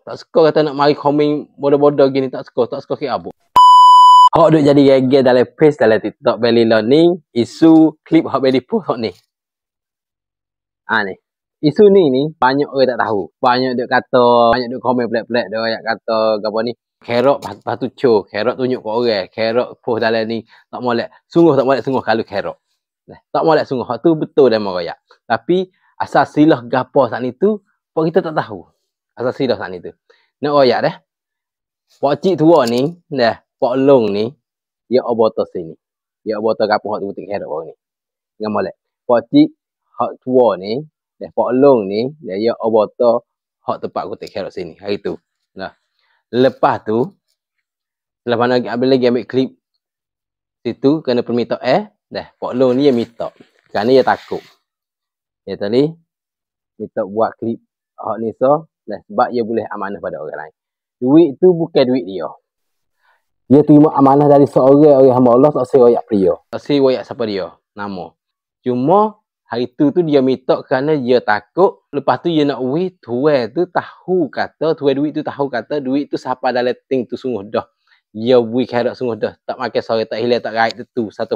Tak suka kata nak mari komen bodoh-bodoh gini, tak suka ke abuk. Hak duk jadi geger dalam face dalam TikTok belly learning isu klip hak belly post hak ni. Ni. Isu ni banyak orang tak tahu. Banyak duk kata, banyak duk komen pelik-pelik dia ayat kata gapo ni. Kerok lepas tu show, kerok tunjuk kat orang, kerok post dalam ni tak molek. Sungguh tak molek sungguh kalau kerok. Tak molek sungguh. Hak tu betul dia royak. Tapi asal silah gapo saat ni tu, pak kita tak tahu. Asal silah saat ni tu. Nak royak dah. Pak cik tua ni, dah, pak long ni, dia oboto sini. Dia oboto gapo hak tu betul kerok bawah ni. Dengan molek. Pak cik hak tua ni, dah pak long ni, dia oboto hak tempat kutik kerok sini. Hari tu. Nah. Lepas tu, setelah mana ambil klip situ kena permintaan dah pak long ni dia minta. Kerana dia takut. Dia tadi minta buat klip hak ni so, dah sebab dia boleh amanah pada orang lain. Duit tu bukan duit dia. Dia terima amanah dari seorang hamba Allah, tak seroyak pria. Tak seroyak siapa dia, nama. Cuma hari tu dia minta kerana dia takut. Lepas tu dia nak tuai tu tahu kata, tuai duit tu tahu kata duit tu siapa dalam ting tu sungguh dah. Dia bui kharat sungguh dah. Tak makan sore, tak hilang, tak raib tu 1%.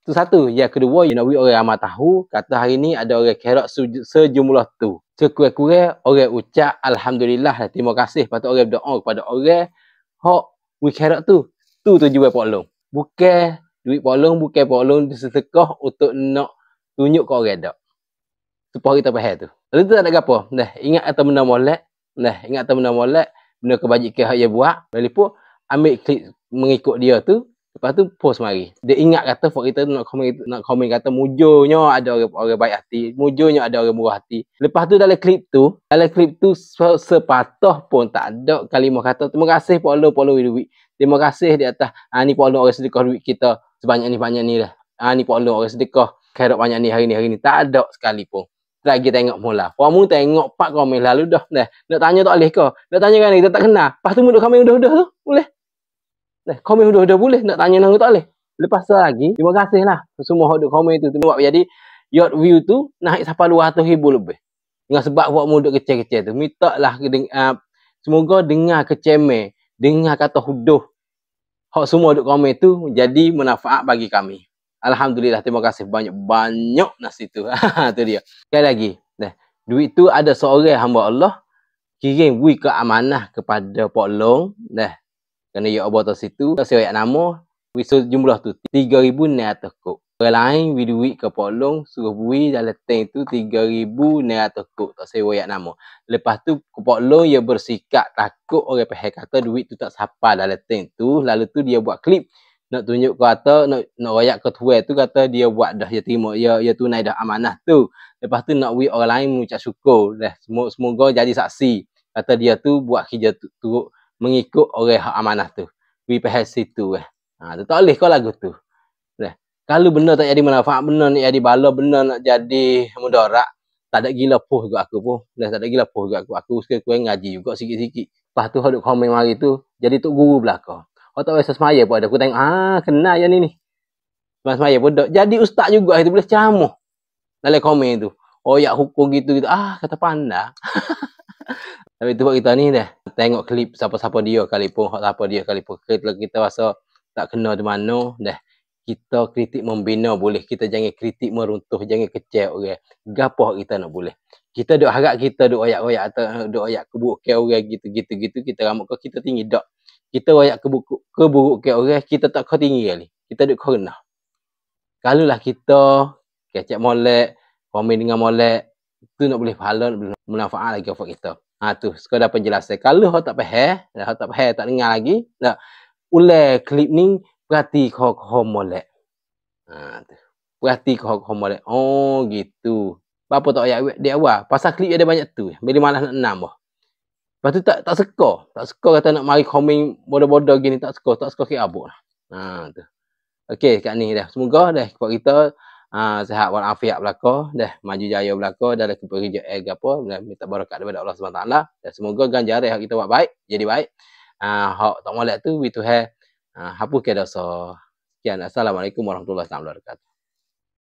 Tu satu. Yang kedua, dia nak orang ramai tahu kata hari ni ada orang kharat sejumlah tu. Sekurang-kurang orang ucap Alhamdulillah, terima kasih. Lepas tu orang berdoa kepada orang hak bui kharat tu. Tu tujuan pak long. Bukan duit pak long, bukan pak long disedekah untuk nak tunjuk ke orang dak. Supaya kita faham tu. Lalu tu tak ada apa. Dah, ingat kata benda molek. Dah, ingat kata benda molek. Benda kebajikan hak dia buat. Lalu pun ambil klik mengikut dia tu. Lepas tu post mari. Dia ingat kata fak kita nak komen kata mujurnya ada orang baik hati. Mujurnya ada orang murah hati. Lepas tu dalam klip tu sepatah pun tak ada kalimah kata terima kasih pak long duit. Terima kasih di atas ni pak long orang sedekah duit kita sebanyak ni dah. Ni pak long orang sedekah khairat banyak ni hari ni. Tak ada sekali pun. Lagi tengok mula. Kamu tengok 4 komen lalu dah. Nak tanya tak boleh ke? Nak tanya kan kita tak kenal. Lepas tu mudah komen udah-udah tu. Boleh. Komen udah-udah boleh. Nak tanya nang tak boleh. Lepas tu lagi, terima kasih lah. Semua hak duk komen tu. Buat jadi, yacht view tu naik sampai 200,000 lebih. Dengan sebab buat mu duk kecil-kecil tu. Minta lah. Semoga dengar kecemeh. Dengar kata huduh. Hak semua duk komen tu jadi manfaat bagi kami. Alhamdulillah, terima kasih banyak nasi tu. Tu dia. Sekali lagi, duit tu ada seorang hamba Allah kirim bui ke amanah kepada pak long, kerana ia abot situ, saya nama, wisut jumlah tu 3,900 kop. Orang lain beri duit ke pak long, suruh bui dalam tank tu 3,900 kop, tak saya royak nama. Lepas tu pak long ia bersikap takut orang faham kata duit tu tak sampai dalam tank tu, lalu tu dia buat klip nak tunjuk kata nak royak ke tuai tu kata dia buat dah, dia terima, dia tunai dah amanah tu. Lepas tu nak wui orang lain mengucap syukur dah, semoga jadi saksi kata dia tu buat kerja tu mengikut orang hak amanah tu. Wui faham situ tu tak boleh kau lagu tu. Kalau benda tak jadi manfaat, benda nak jadi bala, benda nak jadi mudarat, tak ada gila poh juga aku pun. Tak ada gila poh juga aku. Aku sekurang ngaji juga sikit-sikit. Lepas tu hadut komen mari tu jadi tok guru belaka. Oh tak biasa semaya pun ada. Aku tengok, kena yang ni. Semaya pun dak. Jadi ustaz juga itu boleh ceramah. Dalam komen tu. Oh ya hukum gitu. Kata pandang. Tapi tu buat kita ni dah. Tengok klip siapa-siapa dia kali pun. Siapa dia kali pun. Kita rasa tak kena di mana. Dah. Kita kritik membina boleh. Kita jangan kritik meruntuh. Jangan kecil orang. Gapo kita nak boleh. Kita duk harap kita duk oyak-oyak atau duk oyak keburukan orang gitu. Kita ramak ke kita tinggi dak. Kita royak keburukan orang, kita tak kau tinggi kali. Kita duk kau rendah. Kalau lah kita kecek molek, komen dengan molek, tu nak boleh pahala, nak boleh manfaat lagi untuk kita. Tu sekadar penjelasan. Kalau hok tak faham, tak dengar lagi, ulai klip ni perhati kau molek. Tu. Perhati kau molek. Oh gitu. Apa tak ayat dia awal? Pasal klip ada banyak tu. Bila malas nak nambah. Lepas tu tak suka. Tak suka kata nak mari komen bodoh-bodoh gini. Tak suka ke abuk lah. Tu. Okey, kat ni dah. Semoga dah kepada kita sihat walafiat belaka. Dah maju jaya belaka. Dah kerja apa. Dah minta barakat daripada Allah SWT. Dan semoga ganjaran hak kita buat baik. Jadi baik. Hak tak molek tu. We to have. Hapuskan dosa. Sekian. Assalamualaikum warahmatullahi wabarakatuh.